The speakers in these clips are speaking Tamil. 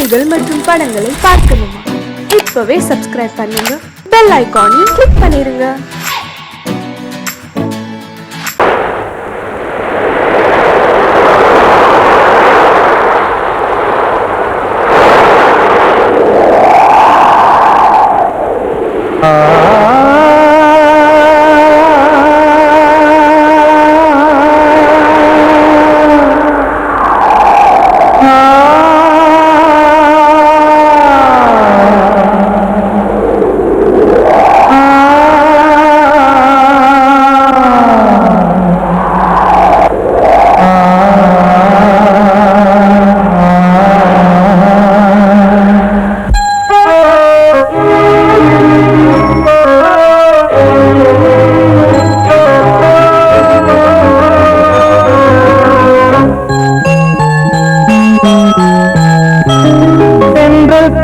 பாடல்கள் மற்றும் படங்களை பார்க்கணுமா? இப்பவே சப்ஸ்கிரைப் பண்ணுங்க, பெல் ஐகானையும் கிளிக் பண்ணிருங்க.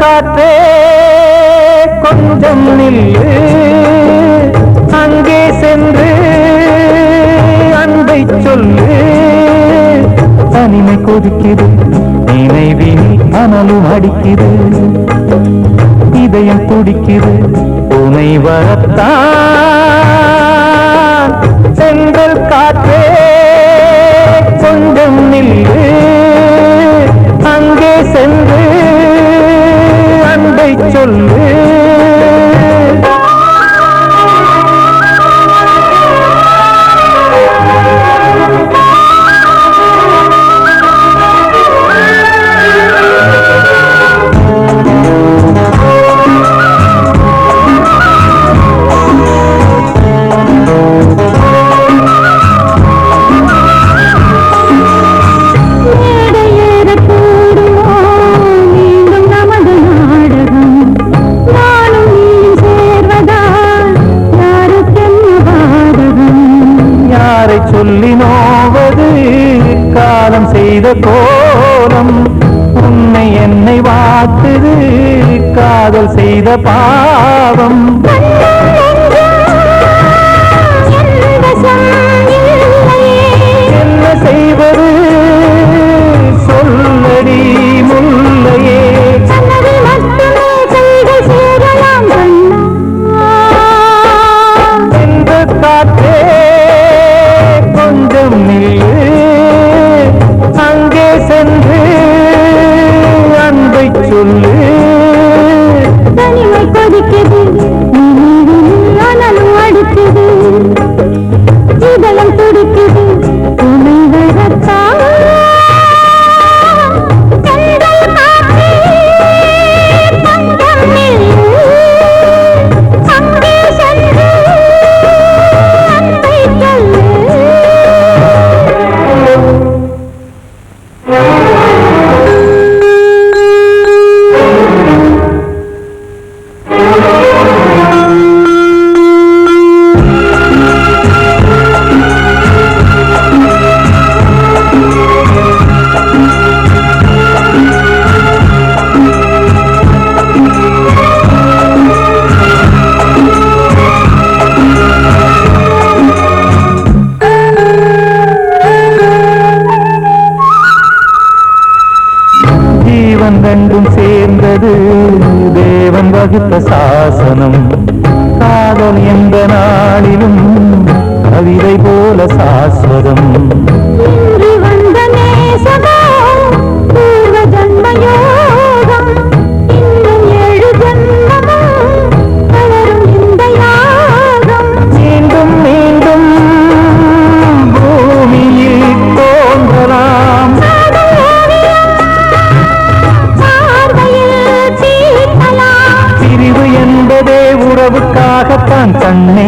காற்றே கொஞ்சம் நில்லு, அங்கே சென்று அன்பை சொல்லு. தனிமை கொதிக்குது, நினைவில் அனலும் அடிக்குது, இதயம் துடிக்குது உனை வரத்தான். சென்றல் காற்றே கொஞ்சம் நில்லு, அங்கே சென்று அன்பை சொல்லு. சொல்லி நோவது காலம் செய்த கோலம், உன்னை என்னை வாட்டுது காதல் செய்த பாவம். என்ன செய்வது சொல்லடி முல்லையே. எந்த காற்றே கொஞ்சம் நில்லு, அங்கே சென்று அன்பை சொல்லு. தனிமை கொதிக்குது, அனலும் அடிக்குது, இதயம் துடிக்குது உன்னை வரத்தான். ரெண்டும் சேர்ந்தது தேவன் வகுத்த சாசனம். காதல் எந்த நாளிலும் கவிதை போல சாஸ்வதம். மீண்டும் மீண்டும் பூமியில் தோன்றலாம். பிரிவு என்பதே உறவுக்காகத்தான் கண்ணே.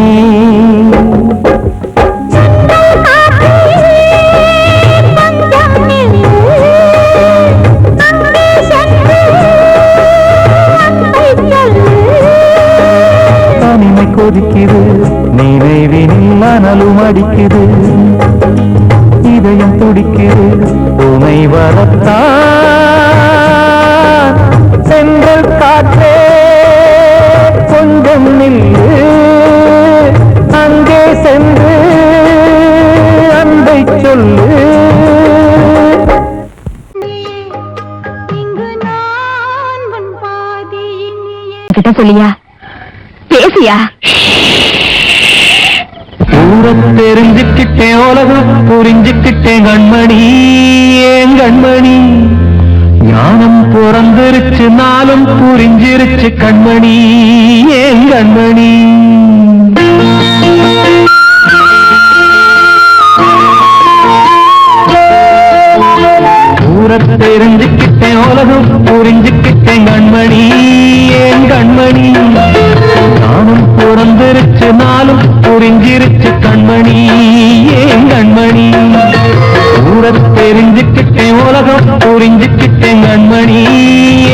தனிமை கொதிக்குது, நினைவினில் அனலும் அடிக்குது, இதயம் துடிக்குது உனை வரத்தான். சென்றல் காற்றே கொஞ்சம் நில்லு, அங்கே சென்று அன்பை சொல்லு. இங்கு நான் அவகிட்ட சொல்லியா பேசியா ஊரத் தெரிஞ்சுக்கிட்டேன் உலகம் புரிஞ்சுக்கிட்டேன் கண்மணி ஏன் கண்மணி ஞானம் பிறந்திருச்சு நாளும் புரிஞ்சிருச்சு கண்மணி ஏன் கண்மணி ஊரத் தெரிஞ்சுக்கிட்டேன் உலகம் புரிஞ்சுக்கிட்டேன் கண்மணி ஏன் கண்மணி ஞானம் பிறந்திருச்சு நாளும் புரிஞ்சிருச்சு கண்மணி ஏன் கண்மணி ஊரத் தெரிஞ்சுக்கிட்டேன் உலகம் புரிஞ்சுக்கிட்டேன் கண்மணி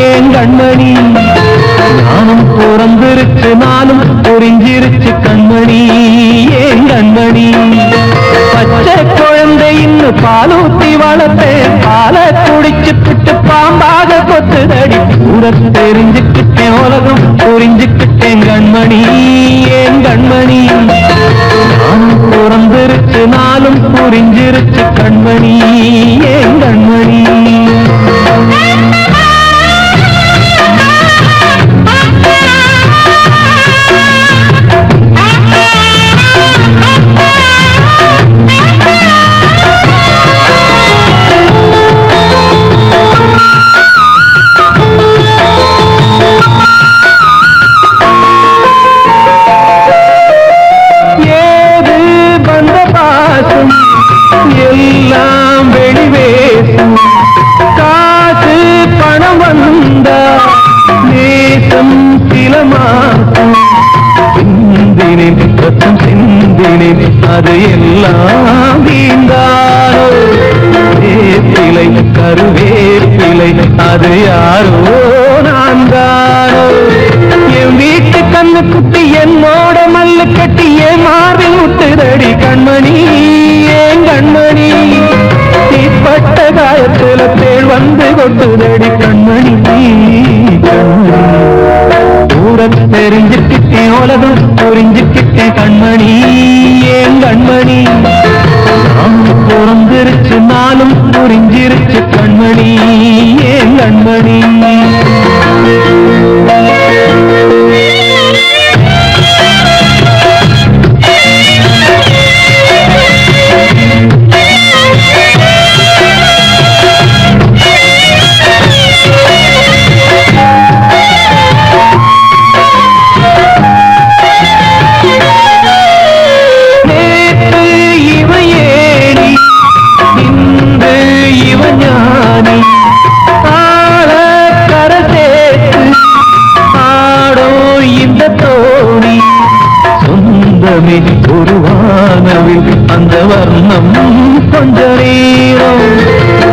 ஏன் கண்மணி ஞானம் பிறந்திருச்சு நாளும் புரிஞ்சிருச்சு கண்மணி ஏன் கண்மணி பச்சை குழந்தை இன்னும் பாலூத்தி வளர்த்தேன் பாலை குடிச்சு பிட்டு பாம்பாக கொத்துதடி ஊரத் தெரிஞ்சுக்கிட்டேன் உலகம் புரிஞ்சுக்கிட்டேன் கண்மணி ஏன் கண்மணி ஞானம் பிறந்திருச்சு நாளும் புரிஞ்சிருச்சு கண்மணி ஏன் கண்மணி எல்லாம் வெளிவேசும் காசு பணம் வந்தா நேசம் சில மாசம் சிந்தினேன் ரத்தம் சிந்தினேன் அது எல்லாம் வீந்தாரோ வேப்பிலை கருவேப்பிலை அது யாரோ நான் தானோ என் வீட்டு கண்ணு குட்டி என்னோட மல்லு கட்டி என் மார்பில் முட்டுதடி கண்மணி ஏன் கண்மணி தீப்பட்ட காயத்துல தேள் வந்து கொட்டுதடி கண்மணி கண்மணி ஊரத் தெரிஞ்சுக்கிட்டேன் உலகம் புரிஞ்சுக்கிட்டேன் கண்மணி ஏன் கண்மணி நாம் பிறந்திருச்சு நாளும் புரிஞ்சிருச்சு கண்மணி ஏன் கண்மணி ஒரு வானவில் அந்த வர்ணம் கொஞ்ச நேரம்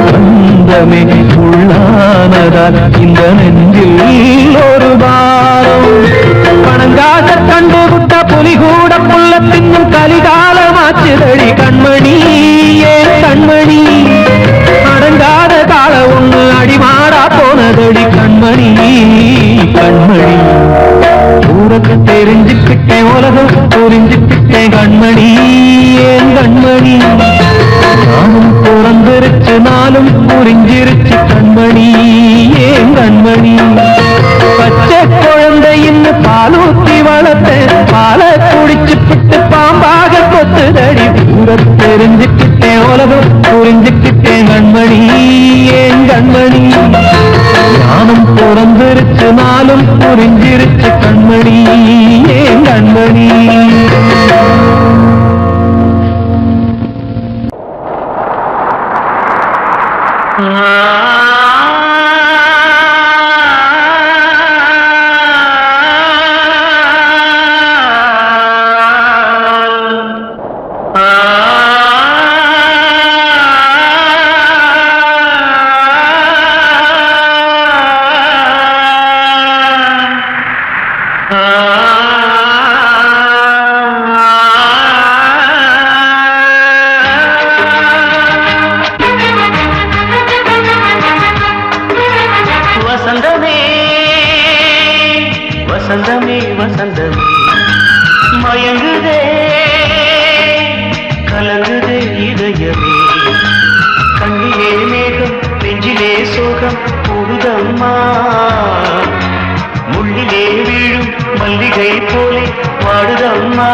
வந்தமே உள்ளானதால் இந்த நெஞ்சில் ஒரு பாரம் பணங்காச கண்டு விட்ட புலி கூட புள்ள தின்னும் கலிகாலமாச்சுதடி கண்மணி ஏன் கண்மணி அடங்காத கால ஒண்ணு அடிமாடா போனதடி கண்மணி கண்மணி ஊரத் தெரிஞ்சுக்கிட்டேன் உலகம் புரிஞ்சுக்கிட்டேன் கண்மணி ஏன் கண்மணி ஞானம் பிறந்திருச்சு நாளும் புரிஞ்சிருச்சு கண்மணி ஏன் கண்மணி பச்சை குழந்தை இன்னும் பாலூத்தி வளர்த்தேன் பாலை குடிச்சு பிட்டு பாம்பாக கொத்துதடி ஊரத் தெரிஞ்சுக்கிட்டேன் உலகம் புரிஞ்சுக்கிட்டேன் கண்மணி ஏன் கண்மணி ஞானம் பிறந்திருச்சு நாளும் புரிஞ்சிருச்சு கண்மணி ஏன் கண்மணி வசந்தமே வசந்தமே மயங்குதே கலங்குதே இதயமே கண்ணிலே மேகம் நெஞ்சிலே சோகம் கூடுதம்மா முள்ளிலே மல்லிகை போலே வாடுதம்மா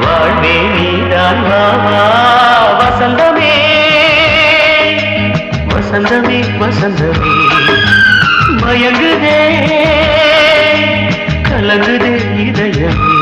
வாழ்வே நீதான் வாவா வசந்தமே வசந்தமே வசந்தமே மயங்குதே கலங்குதே இதயமே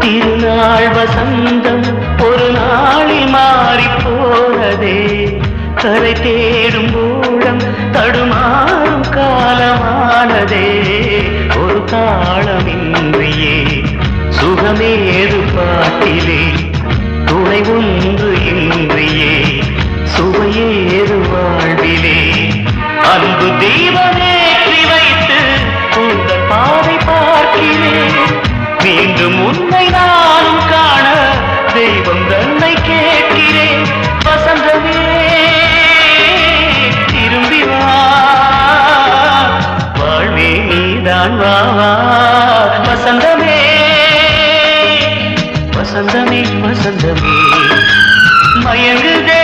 திருநாள் வசந்தம் ஒரு நாளில் மாறி போனதே கரை தேடும் ஊழம் தடுமாறும் காலமானதே ஒரு தாளமின்றியே சுகமேது பாட்டிலே துணை ஒன்று இன்றியே சுவையேது வாழ்விலே அன்பு தீபமேற்றி வைத்து உங்கள் பாதை பார்க்கிறேன் மீண்டும் உன்னை நானும் காண தெய்வம் தன்னை கேட்கிறேன் வசந்தமே திரும்பி வா வாழ்வே நீதான் வா வசந்தமே வசந்தமே வசந்தமே மயங்குதே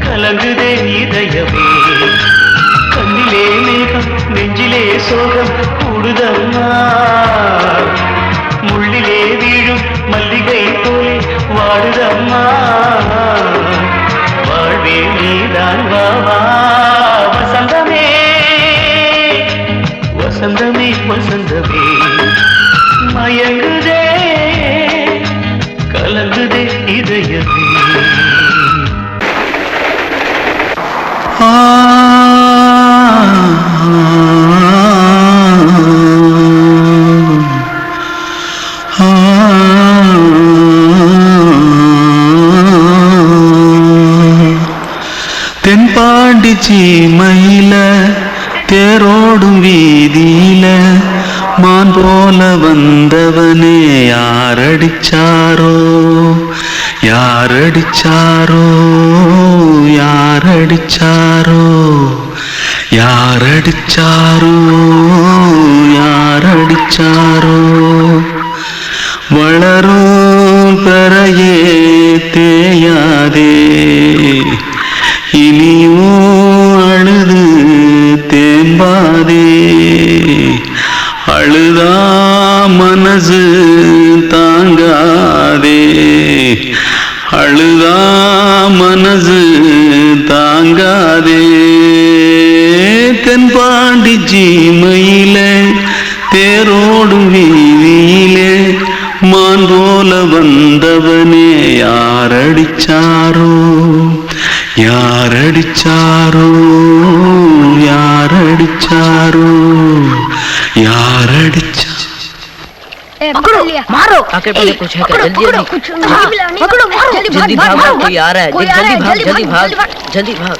கலங்குதே இதயமே கண்ணிலே மேகம் நெஞ்சிலே சோகம் கூடுதம்மா முள்ளிலே வீழும் மல்லிகை போலே வாடுதம்மா வாழ்வே நீதான் வாவா வசந்தமே வசந்தமே வசந்தமே மயங்குதே கலங்குதே இதயமே தென்பாண்டி சீமையில தேரோடும் வீதியில மான் போல வந்தவனே யாரடிச்சாரோ யாரடிச்சாரோ யாரடிச்சாரோ யாரடிச்சாரோ யாரடிச்சாரோ வளரும் பெறையே தேயாதே இனியும் அழுது தேம்பாதே அழுதா மனசு தாங்காதே அழுதா மனசு தாங்காதே தென்பாண்டி சீமையில தேரோடும் வீதியிலே மான் போல வந்தவனே யாரடிச்சாரோ யாரடிச்சாரோ யாரடிச்சாரோ யாரடிச்சா मारो आके पहले कुछ है क्या जल्दी जल्दी जल्दी भाग कोई आ रहा है जल्दी भाग जल्दी भाग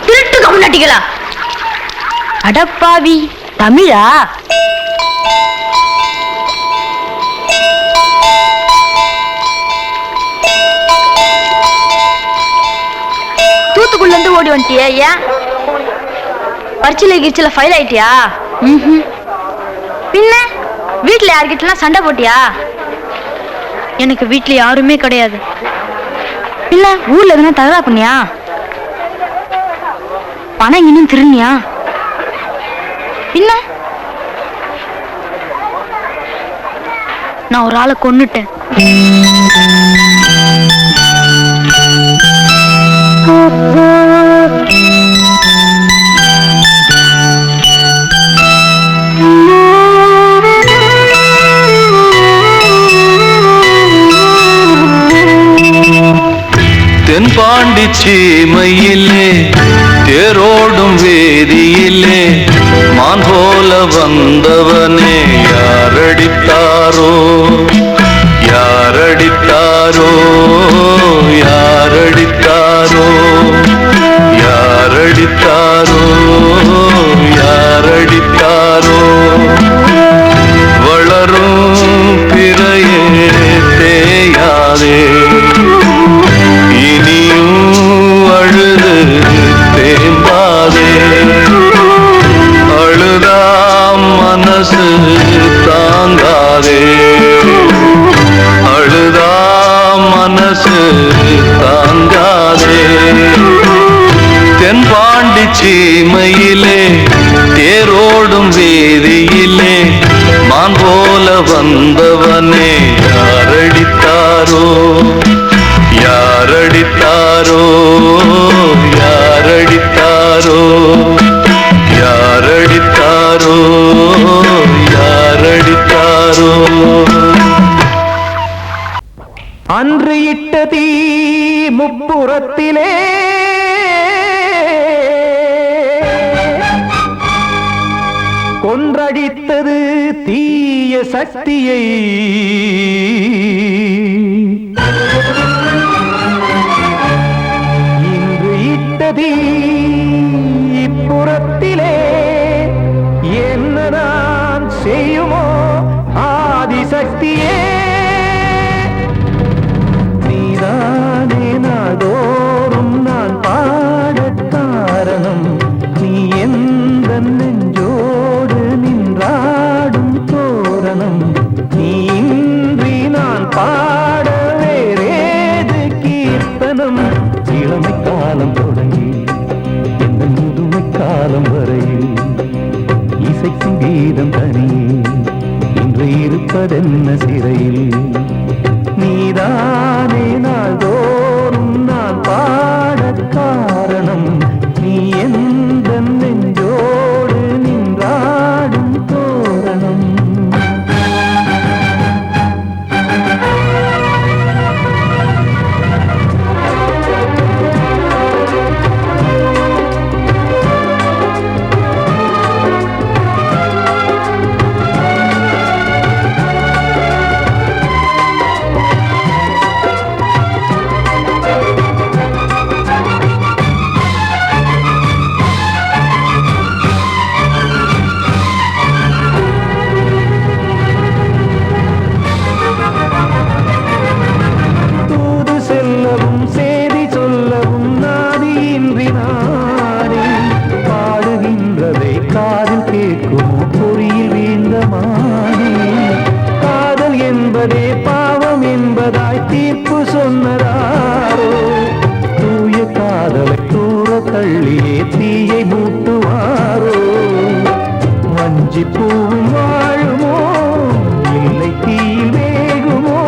திருட்டு கம்முனட்டிகளா அடப்பாவி தமிழா தூத்துக்குள்ள இருந்து ஓடி வந்துட்டியா ஏன் பரிச்சையில கிரிச்சில ஃபைல் ஆயிட்டியா பின்ன வீட்டுல யார்கிட்டலாம் சண்டை போட்டியா எனக்கு வீட்டுல யாருமே கிடையாது இல்ல ஊர்ல எதுனா தகரா பண்ணியா பணம் இன்னும் திருநியா பின்ன நான் ஒரு ஆளை கொன்னுட்டேன் தென்பாண்டி சீமையிலே தேரோடும் வேதியிலே மான் போல வந்தவனே யாரடித்தாரோ யாரடித்தாரோ யாரடித்தாரோ இனியும் அழுது தேம்பாதே. அழுதாம் மனசு தாங்காதே, அழுதாம் மனசு தாங்காதே. தென்பாண்டி சீமையிலே தேரோடும் வீதியிலே மான் போல வந்தவனே யாரடித்தாரோ, யாரடித்தாரோ, யாரடித்தாரோ, யாரடித்தாரோ, யாரடித்தாரோ. அன்று இட்ட தீ முப்புறத்திலே கொன்றடித்தது தீய சக்தியை. இன்று இட்ட தீ இப்புறத்திலே என்ன நான் செய்யுமோ ஆதிசக்தியே. நீதானே நாடோறும் நான் பாடக் காரணம், நீ எந்த நெஞ்சோடு நின்றாடும் தோரணம். நீ இன்றி நான் பாட வேறேது கீர்த்தனம். இளமை காலம் தொடங்கி எந்த முதுமை காலம் வரையில் இசைக்கும் கீதம் தனியே இன்று இருப்பதென்ன சிறையில். நீதானே நாள்தோறும் நான் பாடக் காரணம், நீ எந்த நெஞ்சோடு நின்றாடும் தோரணம். தள்ளியே தீயை மூட்டுவாரோ. வஞ்சி பூவும் வாழுமோ இல்லை தீயில் வேகுமோ.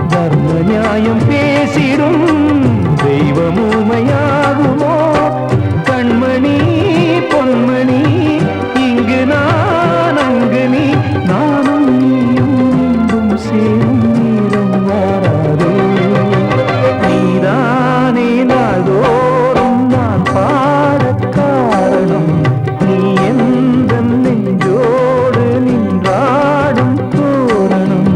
தர்ம நியாயம் பேசிடும் தெய்வமுமையாகுமோ. கண்மணி பொன்மணி இங்கு நான் அங்கு நீ, நானும் நீயும் மீண்டும் சேரும் நேரம் வாராதோ. நீதானே நாள்தோறும் நான் பாடக் காரணம், நீ எந்த நெஞ்சோடு நின்றாடும் தோரணம்.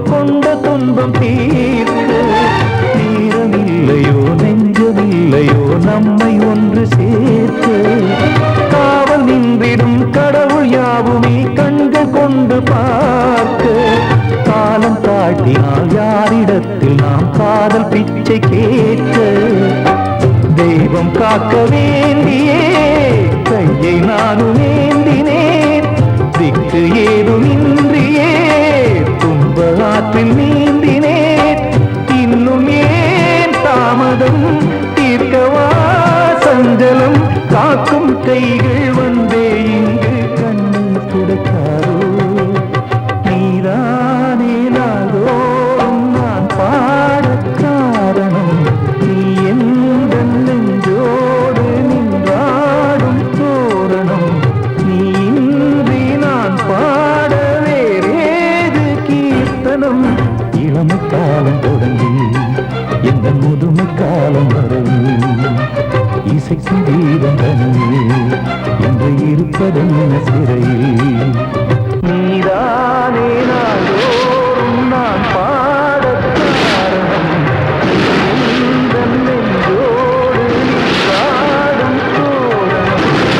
கொண்ட துன்பம் தீர்க்க நேரமில்லையோ நெஞ்சமில்லையோ நம்மை ஒன்று சேர்க்க. காவல் நின்றிடும் கடவுள் யாவுமே கண்கள் கொண்டு பார்க்க. காலம் தாட்டினால் யாரிடத்தில் நாம் காதல் பிச்சை கேட்க. தெய்வம் காக்க வேண்டியே கையை நானும் ஏந்தினேன். திக்கு ஏதுமின்றியே துன்ப ஆற்றில் நீந்தினேன். இன்னும் ஏன் தாமதம் தீர்க்கவா சஞ்சலம். காக்கும் கைகள் வந்தே இங்கு கண்ணீர் துடைக்காரோ. நீதானே நாள்தோறும் நான் பாடக் காரணம், நீ வாழும் வரை இசைக்கும் வீரம் தனியே என்று இருப்பதென்ன சிறையில் நீதானே நாளோறும் நான் பாடக் காரணம் உந்தன் நெஞ்சோடு நீ பாடும் தோரணம்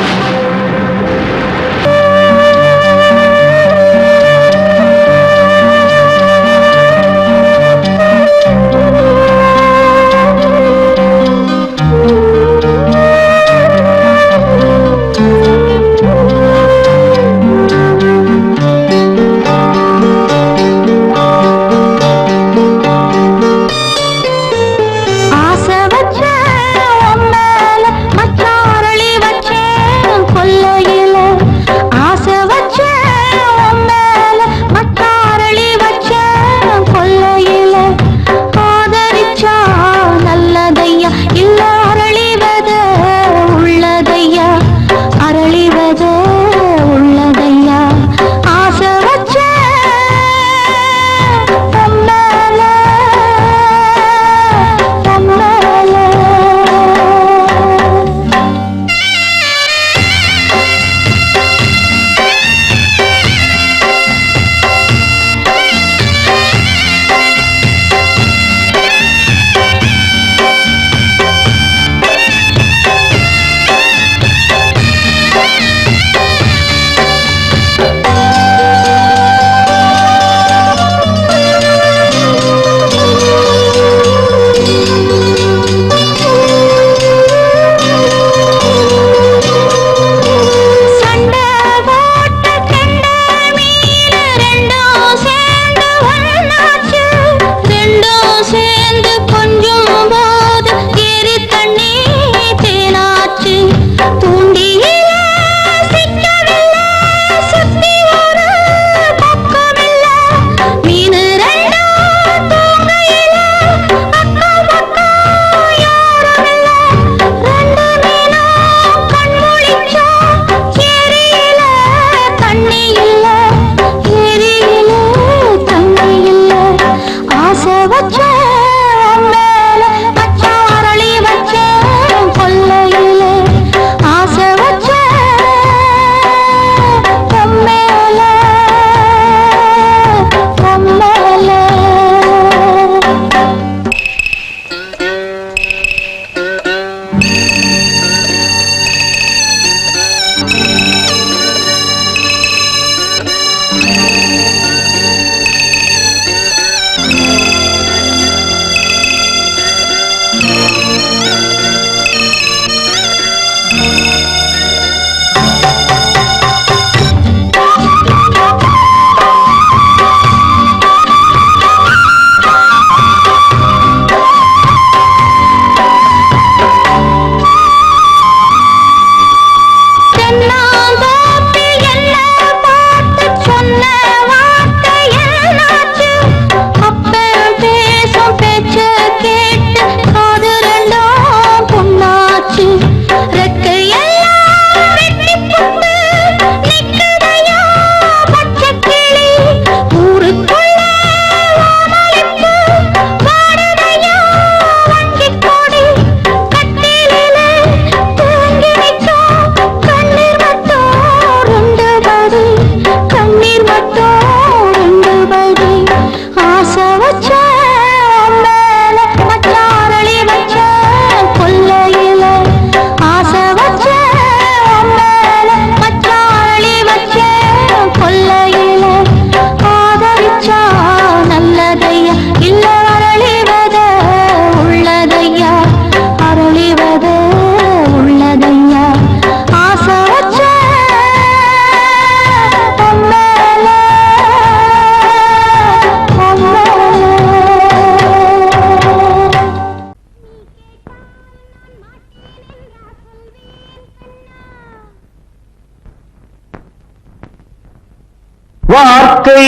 வார்த்தை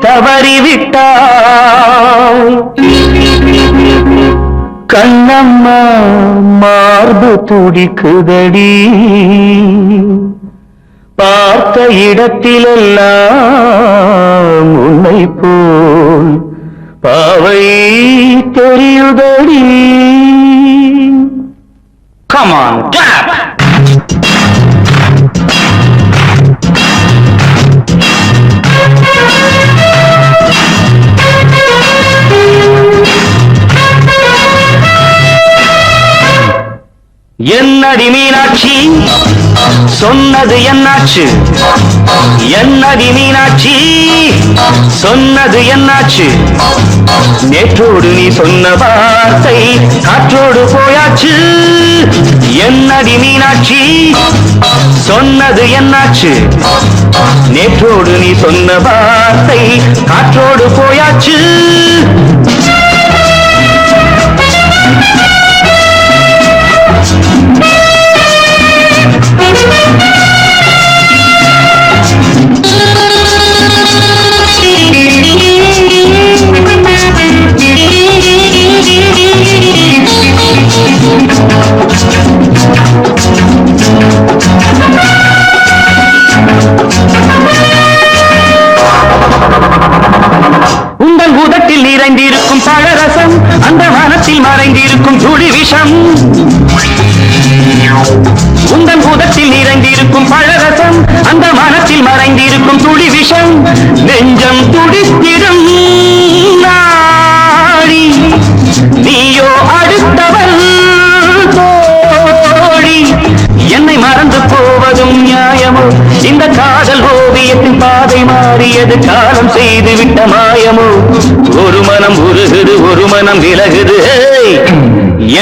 தவறிவிட்டாய் கண்ணம்மா மார்பு துடிக்குதடி பார்த்த இடத்திலெல்லாம் உன்னை போல் பாவை தெரியுதடி Come on, clap! என்னடி மீனாட்சி சொன்னது என்னாச்சு? என்னடி மீனாட்சி சொன்னது என்னாச்சு? நேற்றோடு நீ சொன்ன வார்த்தை காற்றோடு போயாச்சு. என்னடி மீனாட்சி சொன்னது என்னாச்சு? நேற்றோடு நீ சொன்ன வார்த்தை காற்றோடு போயாச்சு. உங்கள் உதட்டில் நிறைந்திருக்கும் பழரசம், அந்த மனத்தில் மறைந்திருக்கும் துளி விஷம். உங்கள் உதட்டில் நிறைந்திருக்கும் பழரசம், அந்த மனத்தில் மறைந்திருக்கும் துளி விஷம். நெஞ்சம் துடித்திடும் நாடி, நீயோ அடுத்தவள் தோழி. என்னை மறந்து போவதும் நியாயமோ? இந்த காதல் ஓவியத்தின் பாதை மாறியது, காலம் செய்து விட்ட மாயமோ? ஒரு மனம் உருகுது, ஒரு மனம் விலகுது.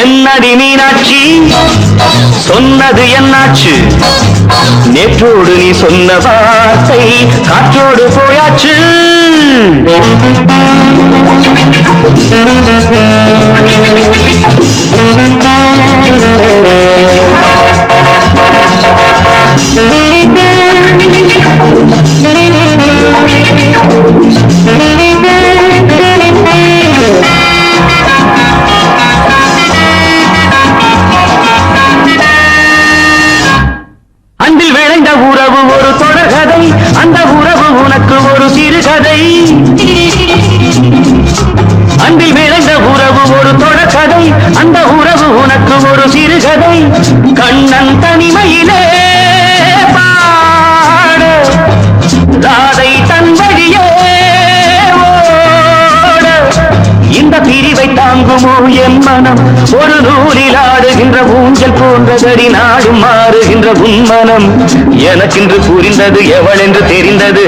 என்னடி மீனாட்சி சொன்னது என்னாச்சு? நேற்றோடு நீ சொன்ன வார்த்தை காற்றோடு போயாச்சு. அன்பில் விளைந்த உறவு ஒரு தொடர்கதை, அந்த உறவு உனக்கு ஒரு சிறுகதை. அன்பில் விளைந்த உறவு ஒரு தொடர்கதை, அந்த உறவு உனக்கு ஒரு சிறுகதை. கண்ணன் தனிமையிலே பாட, ராதை தன் வழியே ஓட. இந்த பிரிவை தாங்குமோ என் மனம்? ஒரு நூலில் ஆடுகின்ற ஊஞ்சல் போன்றதடி, நாடும் மாறுகின்ற உன்மனம். எனக்கென்று புரிந்தது, எவள் என்று தெரிந்தது.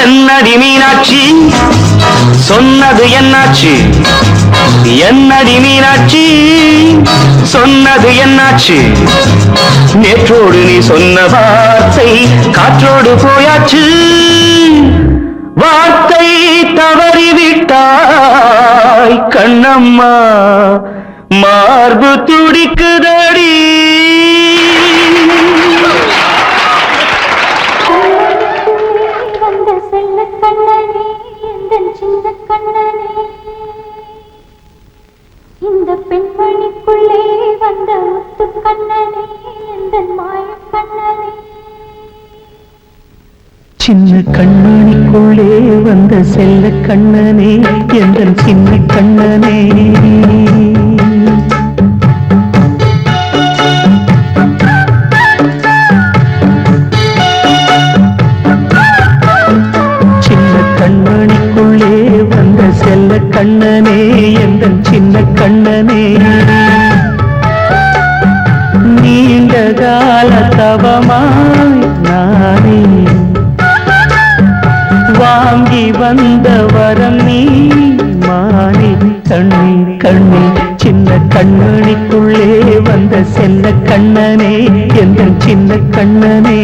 என்னடி மீனாட்சி சொன்னது என்னாச்சு? என்னடி மீனாட்சி சொன்னது என்னாச்சு? நேற்றோடு நீ சொன்ன வார்த்தை காற்றோடு போயாச்சு. வார்த்தை தவறிவிட்டாய் கண்ணம்மா, மார்பு துடிக்குதடி. வந்த செல்ல கண்ணனே, எந்தன் சின்ன கண்ணனே, இந்த பெண்மணிக்குள்ளே வந்த முத்து கண்ணனே, எந்தன் மாய கண்ணனே. சின்ன கண்ணனுக்குள்ளே வந்த செல்ல கண்ணனே, எந்தன் சின்ன கண்ணனே. சின்ன கண்ணனுக்குள்ளே வந்த செல்ல கண்ணனே, எந்தன் சின்ன கண்ணனே. நீண்ட கால தவமாய் நானே வாங்கி வந்த வரம் நீ மானே. கண்ணே கண்ணே சின்ன கண்ணனுக்குள்ளே வந்த செல்ல கண்ணனே, எந்தன் சின்ன கண்ணனே.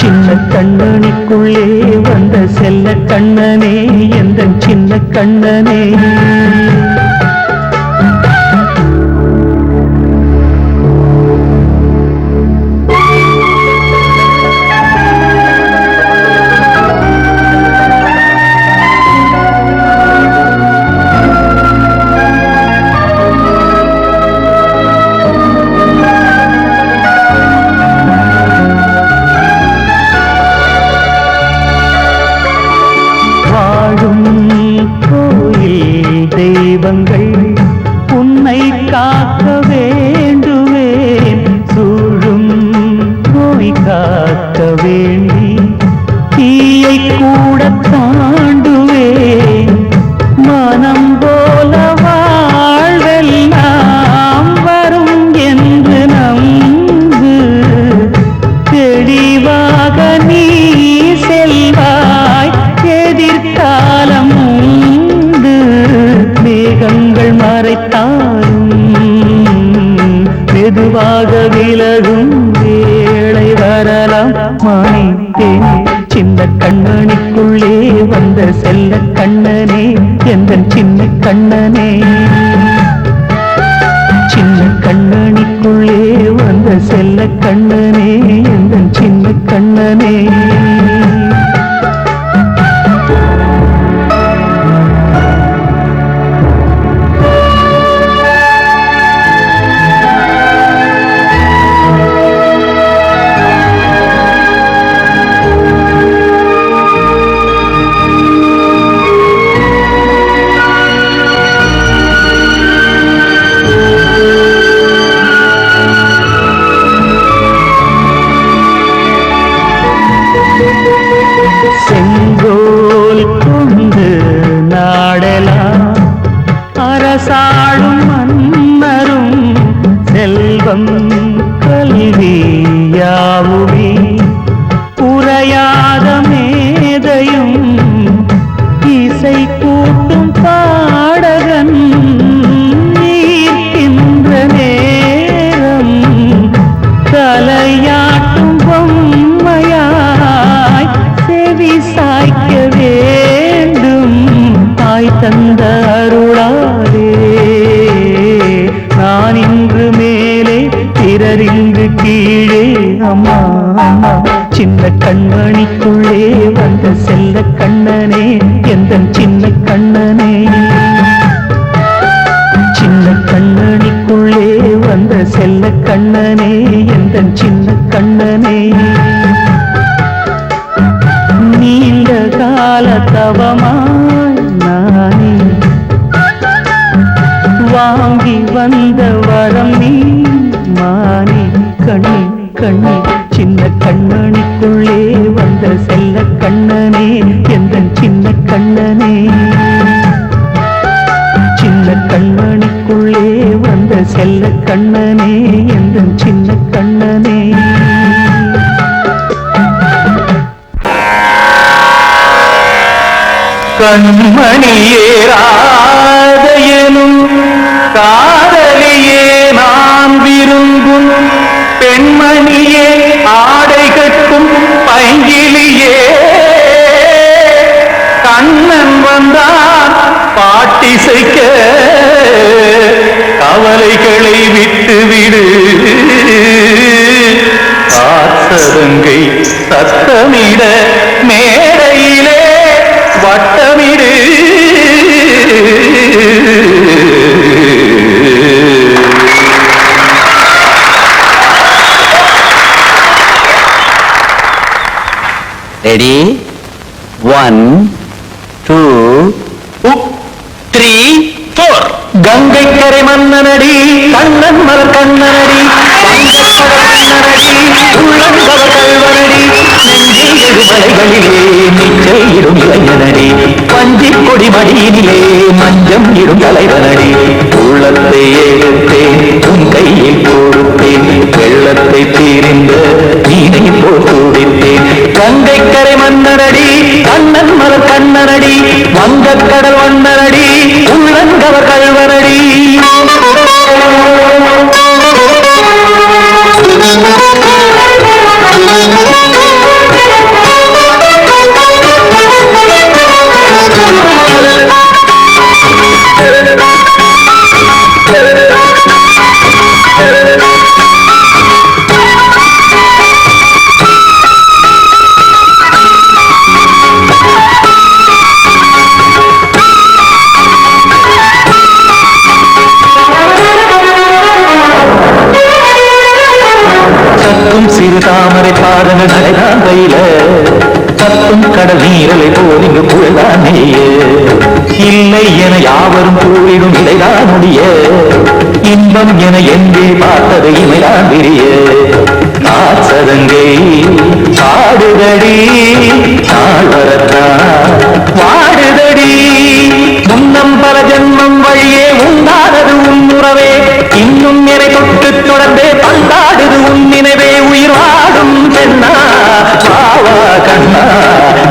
சின்ன கண்ணனுக்குள்ளே வந்த செல்ல கண்ணனே, எந்தன் சின்ன கண்ணனே. மெதுவாக விலகும் வேளை வரலாம் மானே தேனே சின்ன கண்ணனுக்குள்ளே வந்த செல்ல கண்ணனே எந்தன் சின்ன கண்ணனே சின்ன கண்ணனுக்குள்ளே வந்த செல்ல கண்ணனே எந்தன் சின்ன கண்ணனே செங்கோல் கொண்டு நாடலாம் அரசாளும் மன்னரும் செல்வம் கல்வியாவுமே உரையாத மேதையும் இசை கூட்டும் பாடகன் ஈர்க்கின்ற நேரம் தலையாட்டும் பொம்மையாய் செவி சாய்க்க வேண்டும் தாய் தந்த அருளாலே நான் இன்று மேலே பிறரின்று கீழே அம்மா அம்மா சின்ன கண்மணிக்குள்ளே வந்த செல்ல கண்ணனே எந்தன் சின்ன கண்ணனே சின்ன கண்ணனிக்குள்ளே வந்த செல்ல கண்ணனே எந்தன் சின்ன கண்ணனே நீண்ட கால தவமாய் நானே வாங்கி வந்த வரம் நீ மானே கண்ணி கண்ணி சின்ன கண்ணனிக்குள்ளே வந்த செல்ல கண்ணனே எந்தன் சின்ன கண்ணனே சின்ன கண்ணனிக்குள்ளே வந்த செல்ல கண்ணனே எந்தன் சின்ன கண்ணனே கண்மணியேராதையனும் காதலியே நான் விரும்பும் பெண்மணியே ஆடை கட்டும் பைங்கிலியே கண்ணன் வந்தான் பாட்டிசைக்க கவலைகளை விட்டுவிடு ஆசதங்கை சத்தமிட மேடையிலே வட்டமிடு ரெடி 1 2 3 4 கங்கை கரை மன்னனடி கண்ணன் மலர் கண்ணனடி உள்ளங்கவ கல்வனடி நெஞ்சில் மலைகளிலே நிச்சல் இடும் இளைஞனடி பஞ்சி கொடி மடியினிலே மஞ்சம் இடும் தலைவனடி உள்ளத்தை எடுத்தேன் உன் கையில் கொடுத்தேன் வெள்ளத்தை தீர்ந்த நீனை போல் துடித்தேன் கங்கை கரை மன்னனடி கண்ணன் மலர் கண்ணனடி வங்கக் கடல் வண்ணனடி உள்ளங்கவ கல்வனடி சிறு தாமரை பாதங்கள் நடைதான் கையில சத்தும் கடல் நீரலை போல் இங்கு புகழ்தான் நெய்ய இல்லை என யாவரும் கூறிடும் இடைதான் முடிய இன்பம் என எங்கே பார்த்தது இமைதான் விரிய காசதங்கை பாடுதடி நாள் வரத்தான் வாடுதடி முன்னம் பல ஜன்மம் வழியே உண்டானது உன் உறவே இன்னும் என்னை தொட்டு தொடர்ந்தே பந்தாடுது உன் நினைவே உயிர் வாடும் பெண்ணா பாவா கண்ணா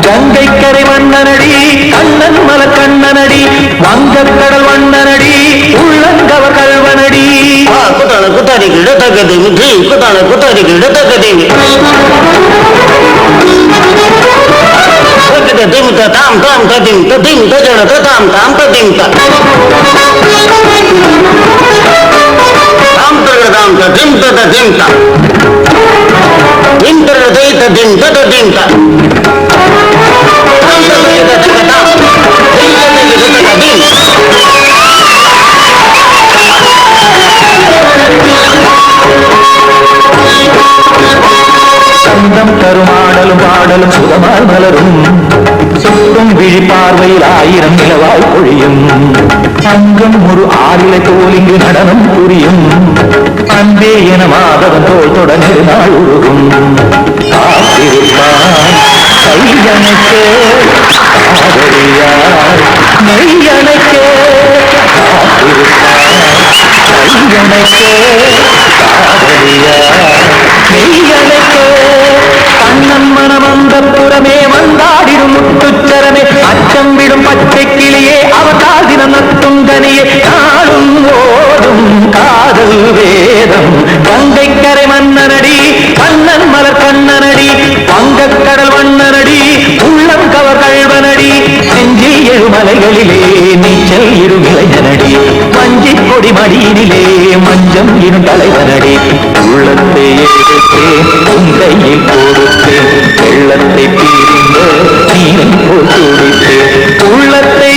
கங்கை கரை மன்னனடி கண்ணன் மலர் கண்ணனடி வங்கக் கடல் வண்ணனடி உள்ளங்கவ கல்வனடி குத்தாரி கிடத்தக்கதை முற்றி குத்தான குத்தாரி கிடத்தக்கதை திமுக தாம் தாம் ததிம் ததிம் தஜன தாம் தாம் ததிம் தாம் தகதாம் ததிம் ததிம் தாம் இந்திரதை ததிம் ததிம் தாம் சந்தம் தருமாடலும் பாடலும் சுகமாய் மலரும் சுற்றும் விழி பார்வையில் 1000 நிலவாய் பொழியும் அங்கம் ஒரு ஆறிலை தோல் இங்கு நடனம் புரியும் அன்பே என மாதவன் தோல் தொடர்ந்து நாள் உருகும் காத்திருப்பான் கையனுக்கு காதலியார் மெய்யனுக்கு காத்திருப்பான் கையனுக்கு காதலியார் மெய்யனுக்கு கண்ணன் மனம் அந்த புறமே வந்தாடிடும் முத்துச்சரமே அச்சம் விடும் பச்சை கிளியே அவதால் தினம் நத்தும் கனியே நாளும் ஓடும் காதல் வேதம் கங்கை கரை மன்னனடி கண்ணன் மலர் கண்ணனடி வங்கக்கடல் வண்ணனடி உள்ளம் கவர் கழ்வனடி செஞ்சில் எழுமலைகளிலே நீச்சல் இரும் இளைஞனடி மஞ்சி கொடி மடியினிலே மஞ்சம் இரும் தலைவனடி உள்ளத்தை எடுத்தேன் உங்கையில் கொடுத்தேன் வெள்ளத்தை பிரிந்த நீரை போல் துடித்தேன் உள்ளத்தை